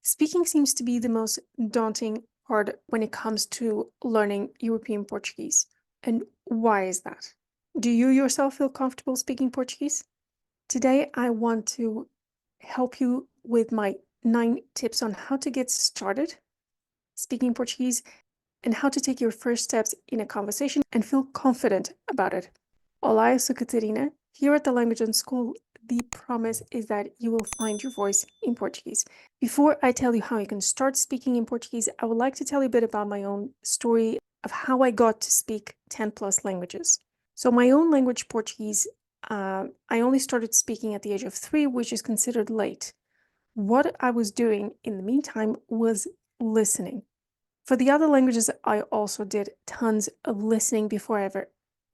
Speaking seems to be the most daunting part when it comes to learning European Portuguese. And why is that? Do you yourself feel comfortable speaking Portuguese? Today, I want to help you with my 9 tips on how to get started speaking Portuguese and how to take your first steps in a conversation and feel confident about it. Olá, eu sou Catarina. Here at the Language Unschool, the promise is that you will find your voice in Portuguese. Before I tell you how you can start speaking in Portuguese, I would like to tell you a bit about my own story of how I got to speak 10 plus languages. So my own language, Portuguese, I only started speaking at the age of 3, which is considered late. What I was doing in the meantime was listening. For the other languages, I also did tons of listening before I ever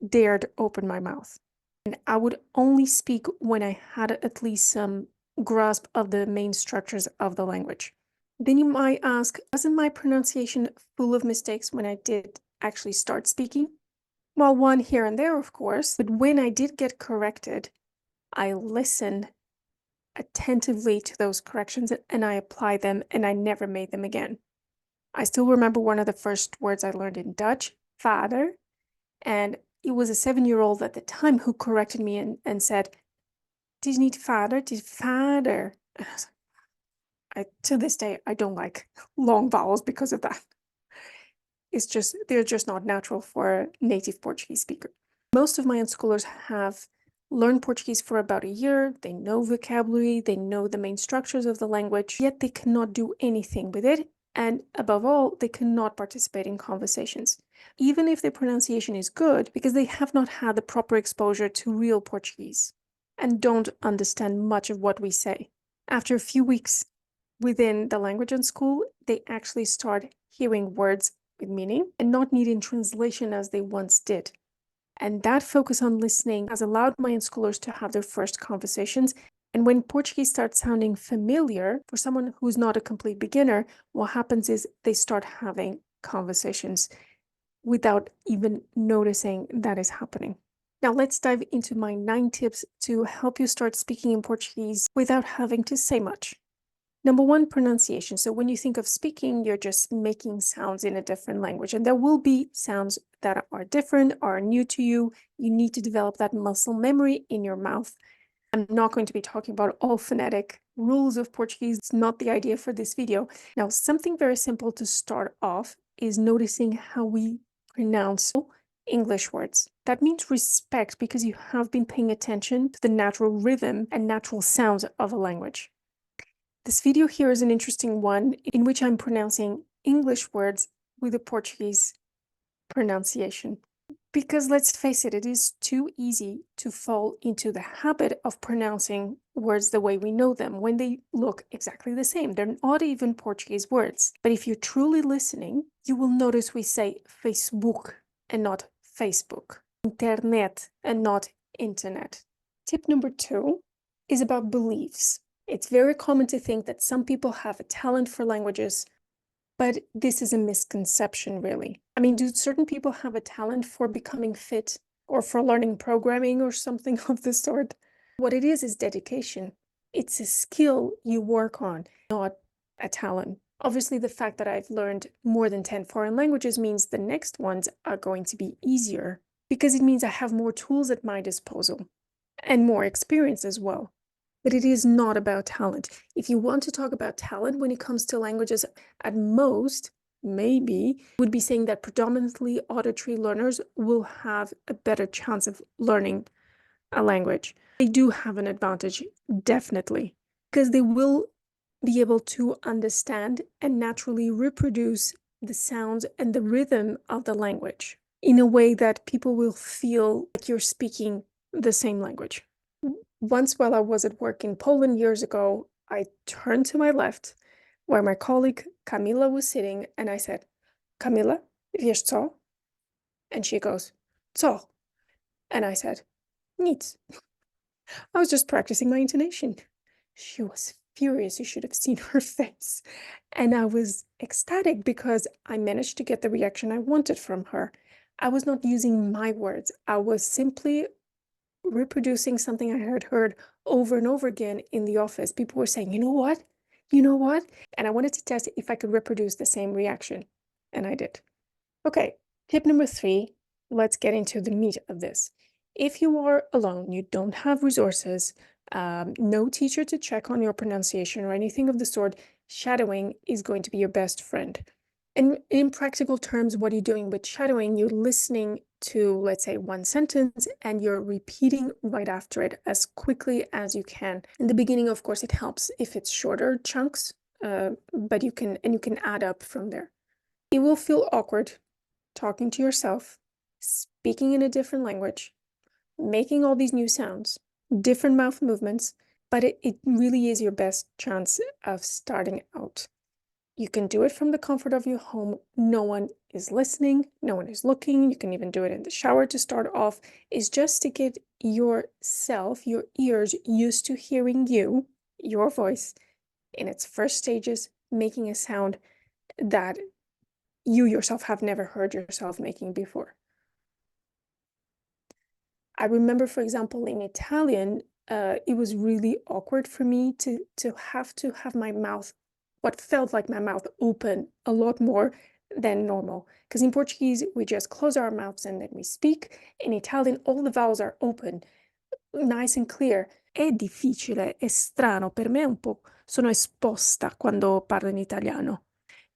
dared open my mouth. And I would only speak when I had at least some grasp of the main structures of the language. Then you might ask, wasn't my pronunciation full of mistakes when I did actually start speaking? Well, one here and there, of course, but when I did get corrected, I listened attentively to those corrections and I applied them and I never made them again. I still remember one of the first words I learned in Dutch, vader, and it was a 7-year-old at the time who corrected me and said, "Het is niet vader, het is vader." And I was like, to this day, I don't like long vowels because of that. They're just not natural for a native Portuguese speaker. Most of my unschoolers have learned Portuguese for about a year. They know vocabulary, they know the main structures of the language, yet they cannot do anything with it. And above all, they cannot participate in conversations, even if their pronunciation is good, because they have not had the proper exposure to real Portuguese and don't understand much of what we say. After a few weeks within the language in school, they actually start hearing words with meaning and not needing translation as they once did. And that focus on listening has allowed my unschoolers to have their first conversations. And when Portuguese starts sounding familiar for someone who's not a complete beginner, what happens is they start having conversations without even noticing that is happening. Now let's dive into my 9 tips to help you start speaking in Portuguese without having to say much. Number 1, pronunciation. So when you think of speaking, you're just making sounds in a different language, and there will be sounds that are different, are new to you. You need to develop that muscle memory in your mouth. I'm not going to be talking about all phonetic rules of Portuguese. It's not the idea for this video. Now, something very simple to start off is noticing how we pronounce English words. That means respect because you have been paying attention to the natural rhythm and natural sounds of a language. This video here is an interesting one in which I'm pronouncing English words with a Portuguese pronunciation. Because let's face it, it is too easy to fall into the habit of pronouncing words the way we know them when they look exactly the same. They're not even Portuguese words. But if you're truly listening, you will notice we say Facebook and not Facebook, internet and not internet. Tip number 2 is about beliefs. It's very common to think that some people have a talent for languages, but this is a misconception, really. I mean, do certain people have a talent for becoming fit or for learning programming or something of the sort? What it is dedication. It's a skill you work on, not a talent. Obviously, the fact that I've learned more than 10 foreign languages means the next ones are going to be easier because it means I have more tools at my disposal and more experience as well. But it is not about talent. If you want to talk about talent when it comes to languages, at most, maybe, would be saying that predominantly auditory learners will have a better chance of learning a language. They do have an advantage, definitely, because they will be able to understand and naturally reproduce the sounds and the rhythm of the language in a way that people will feel like you're speaking the same language. Once while I was at work in Poland years ago, I turned to my left where my colleague Camila was sitting and I said, "Camila, wiesz co?" And she goes, "Co?" And I said, "Nic." I was just practicing my intonation. She was furious. You should have seen her face. And I was ecstatic because I managed to get the reaction I wanted from her. I was not using my words. I was simply reproducing something I had heard over and over again in the office. People were saying, "You know what? You know what? And I wanted to test if I could reproduce the same reaction, and I did. Okay, tip number 3, let's get into the meat of this. If you are alone, you don't have resources, no teacher to check on your pronunciation or anything of the sort, shadowing is going to be your best friend. And in practical terms, what are you doing with shadowing? You're listening to, let's say, one sentence and you're repeating right after it as quickly as you can. In the beginning, of course, it helps if it's shorter chunks, but you can add up from there. It will feel awkward talking to yourself, speaking in a different language, making all these new sounds, different mouth movements, but it really is your best chance of starting out. You can do it from the comfort of your home. No one is listening, no one is looking. You can even do it in the shower to start off. It's just to get yourself, your ears used to hearing you, your voice, in its first stages, making a sound that you yourself have never heard yourself making before. I remember, for example, in Italian, it was really awkward for me to have my mouth, what felt like my mouth, open a lot more than normal. Because in Portuguese, we just close our mouths and then we speak. In Italian, all the vowels are open, nice and clear. È difficile, è strano, per me un po' sono esposta quando parlo in italiano.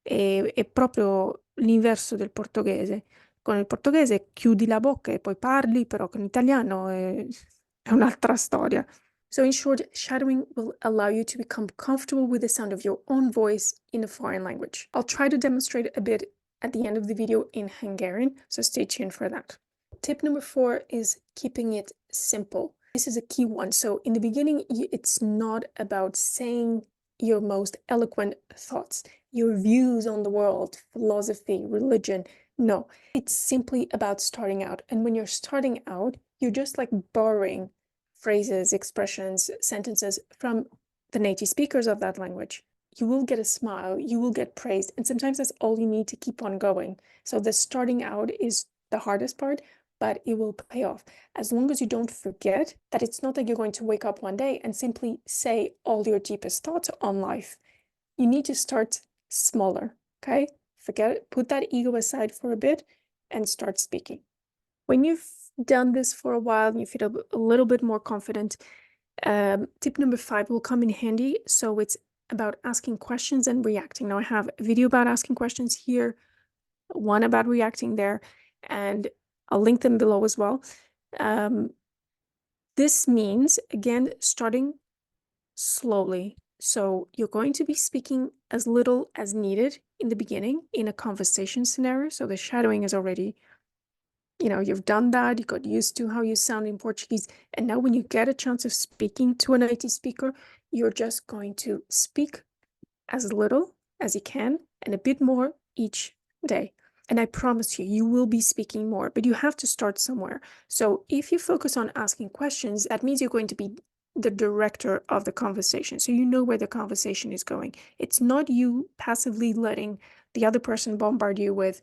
È proprio l'inverso del portoghese. Con il portoghese chiudi la bocca e poi parli, però con l'italiano è un'altra storia. So in short, shadowing will allow you to become comfortable with the sound of your own voice in a foreign language. I'll try to demonstrate a bit at the end of the video in Hungarian, so stay tuned for that. Tip number 4 is keeping it simple. This is a key one. So in the beginning, it's not about saying your most eloquent thoughts, your views on the world, philosophy, religion. No, it's simply about starting out. And when you're starting out, you're just like borrowing phrases, expressions, sentences from the native speakers of that language. You will get a smile, you will get praised, and sometimes that's all you need to keep on going. So the starting out is the hardest part, but it will pay off. As long as you don't forget that it's not that you're going to wake up one day and simply say all your deepest thoughts on life. You need to start smaller, okay? Forget it, put that ego aside for a bit and start speaking. When you've done this for a while and you feel a little bit more confident, tip number 5 will come in handy. So it's about asking questions and reacting. Now I have a video about asking questions here, one about reacting there, and I'll link them below as well. This means, again, starting slowly. So you're going to be speaking as little as needed in the beginning in a conversation scenario. So the shadowing is already, you've done that, you got used to how you sound in Portuguese. And now when you get a chance of speaking to a native speaker, you're just going to speak as little as you can and a bit more each day. And I promise you, you will be speaking more, but you have to start somewhere. So if you focus on asking questions, that means you're going to be the director of the conversation. So you know where the conversation is going. It's not you passively letting the other person bombard you with,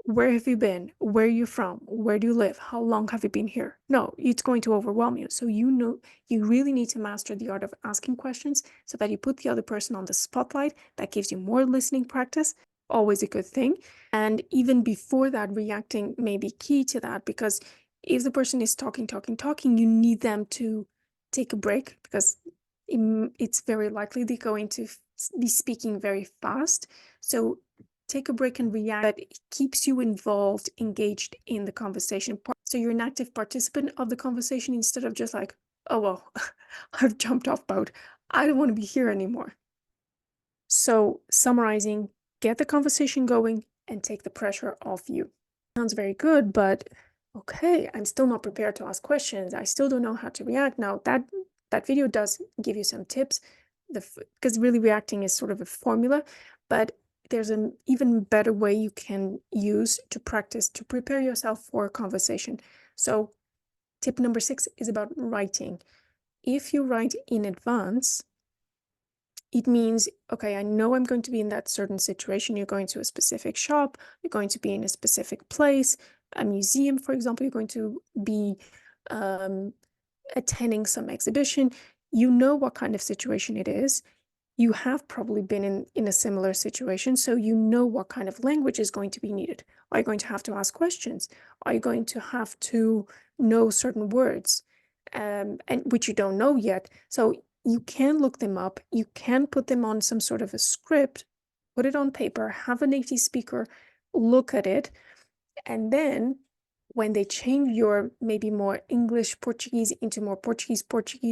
where have you been? Where are you from? Where do you live? How long have you been here? No, it's going to overwhelm you. So you really need to master the art of asking questions so that you put the other person on the spotlight. That gives you more listening practice, always a good thing. And even before that, reacting may be key to that, because if the person is talking, you need them to take a break, because it's very likely they're going to be speaking very fast. So take a break and react, but it keeps you involved, engaged in the conversation. So you're an active participant of the conversation instead of just like, oh, well, I've jumped off boat. I don't want to be here anymore. So summarizing, get the conversation going and take the pressure off you. Sounds very good, but okay, I'm still not prepared to ask questions. I still don't know how to react. Now that video does give you some tips, because really reacting is sort of a formula, but there's an even better way you can use to practice, to prepare yourself for a conversation. So tip number 6 is about writing. If you write in advance, it means, okay, I know I'm going to be in that certain situation. You're going to a specific shop, you're going to be in a specific place, a museum, for example, you're going to be attending some exhibition. You know what kind of situation it is. You have probably been in a similar situation, so you know what kind of language is going to be needed. Are you going to have to ask questions? Are you going to have to know certain words, and which you don't know yet? So you can look them up. You can put them on some sort of a script, put it on paper, have a native speaker look at it, and then when they change your maybe more English Portuguese into more Portuguese,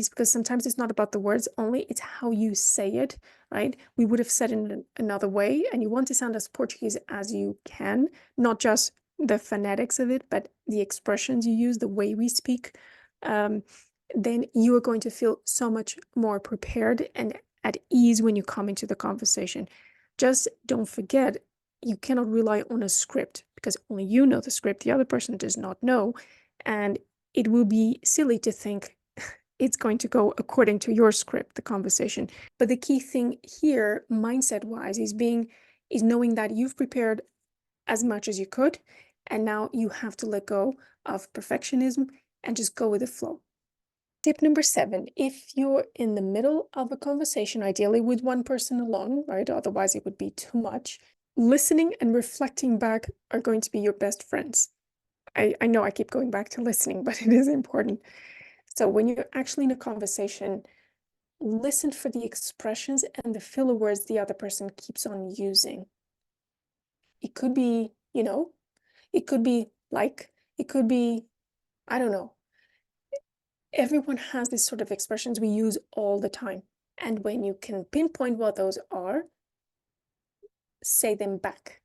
because sometimes it's not about the words only, it's how you say it, right? We would have said it in another way, and you want to sound as Portuguese as you can, not just the phonetics of it, but the expressions you use, the way we speak. Then you are going to feel so much more prepared and at ease when you come into the conversation. Just don't forget, you cannot rely on a script because only you know the script, the other person does not know. And it will be silly to think it's going to go according to your script, the conversation. But the key thing here, mindset wise, is knowing that you've prepared as much as you could. And now you have to let go of perfectionism and just go with the flow. Tip number 7, if you're in the middle of a conversation, ideally with one person alone, right? Otherwise it would be too much. Listening and reflecting back are going to be your best friends. I know I keep going back to listening, but it is important. So when you're actually in a conversation, listen for the expressions and the filler words the other person keeps on using. It could be, it could be like, it could be, I don't know. Everyone has these sort of expressions we use all the time. And when you can pinpoint what those are, say them back.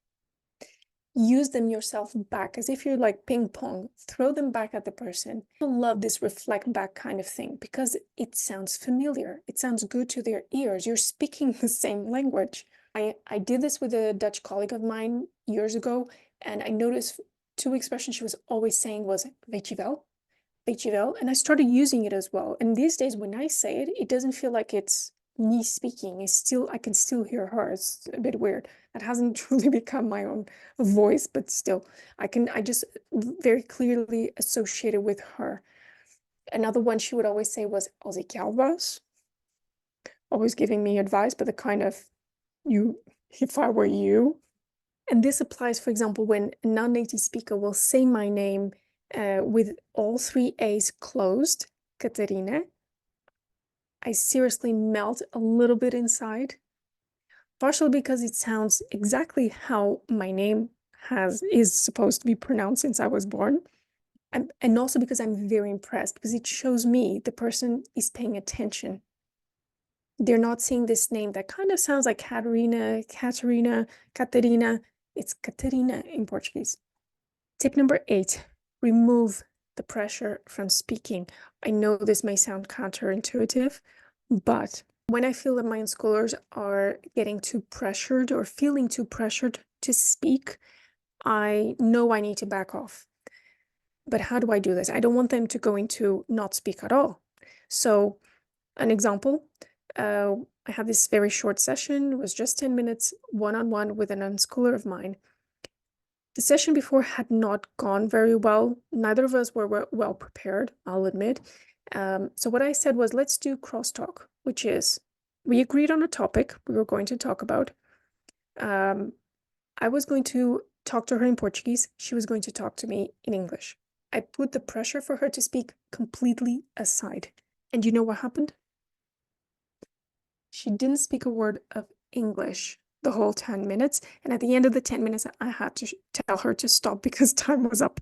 Use them yourself back as if you're like ping pong. Throw them back at the person. I love this reflect back kind of thing because it sounds familiar. It sounds good to their ears. You're speaking the same language. I did this with a Dutch colleague of mine years ago, and I noticed 2 expressions she was always saying was weet je wel, and I started using it as well. And these days when I say it, it doesn't feel like it's me speaking. I can still hear her. It's a bit weird. That hasn't truly become my own voice, but still, I just very clearly associate it with her. Another one she would always say was als ik jou was, always giving me advice, but the kind of if I were you. And this applies, for example, when a non-native speaker will say my name with all 3 A's closed, Katerina, I seriously melt a little bit inside. Partially because it sounds exactly how my name is supposed to be pronounced since I was born. And also because I'm very impressed, because it shows me the person is paying attention. They're not seeing this name that kind of sounds like Katerina. It's Caterina in Portuguese. Tip number 8, remove the pressure from speaking. I know this may sound counterintuitive, but when I feel that my unschoolers are getting too pressured or feeling too pressured to speak, I know I need to back off. But how do I do this? I don't want them to go into not speak at all. So an example, I had this very short session. It was just 10 minutes one-on-one with an unschooler of mine. The session before had not gone very well. Neither of us were well prepared, I'll admit. So what I said was, let's do crosstalk, which is, we agreed on a topic we were going to talk about. I was going to talk to her in Portuguese. She was going to talk to me in English. I put the pressure for her to speak completely aside. And you know what happened? She didn't speak a word of English the whole 10 minutes. And at the end of the 10 minutes, I had to tell her to stop because time was up.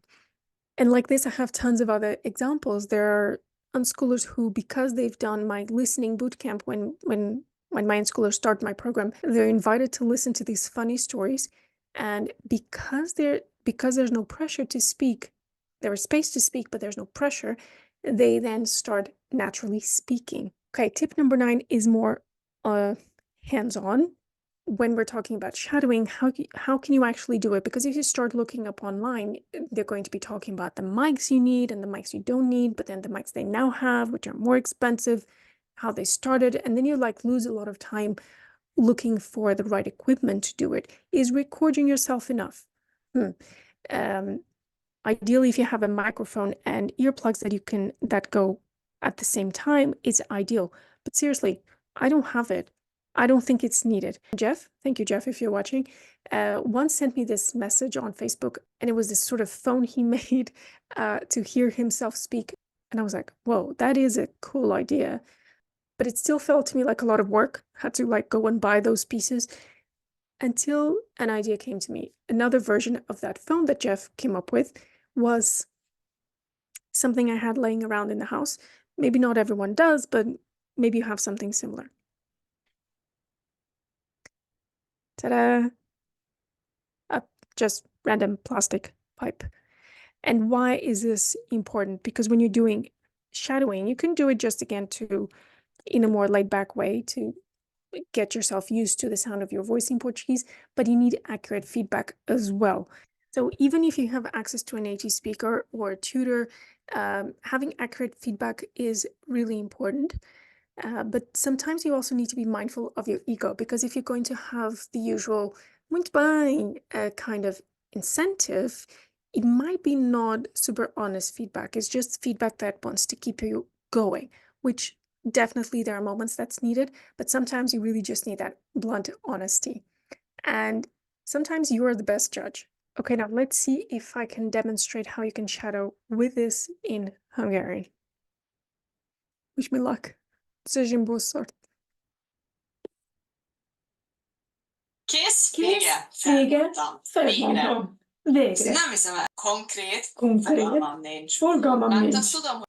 And like this, I have tons of other examples. There are unschoolers who, because they've done my listening bootcamp when my unschoolers start my program, they're invited to listen to these funny stories. And because there's no pressure to speak, there is space to speak, but there's no pressure, they then start naturally speaking. Okay, tip number 9 is more hands-on. When we're talking about shadowing, how can you actually do it? Because if you start looking up online, they're going to be talking about the mics you need and the mics you don't need, but then the mics they now have, which are more expensive, how they started, and then you lose a lot of time looking for the right equipment to do it. Is recording yourself enough? Ideally, if you have a microphone and earplugs that go at the same time, it's ideal. But seriously, I don't have it. I don't think it's needed. Jeff, thank you, Jeff, if you're watching, once sent me this message on Facebook, and it was this sort of phone he made to hear himself speak. And I was like, whoa, that is a cool idea. But it still felt to me like a lot of work. Had to like go and buy those pieces until an idea came to me. Another version of that phone that Jeff came up with was something I had laying around in the house. Maybe not everyone does, but maybe you have something similar. Ta-da! Just random plastic pipe. And why is this important? Because when you're doing shadowing, you can do it just again in a more laid back way to get yourself used to the sound of your voice in Portuguese, but you need accurate feedback as well. So even if you have access to a native speaker or a tutor, having accurate feedback is really important. But sometimes you also need to be mindful of your ego, because if you're going to have the usual muito bem kind of incentive, it might be not super honest feedback. It's just feedback that wants to keep you going, which definitely there are moments that's needed, but sometimes you really just need that blunt honesty. And sometimes you are the best judge. Okay, now let's see if I can demonstrate how you can shadow with this in Hungarian. Wish me luck. Desejem boa sorte. Kész, Kész, vége, vége, felmondtam. Végre. Nem hiszem el, konkrét, Konkrét. fogalmam nincs. Fogalmam Mert nincs. azt tudom,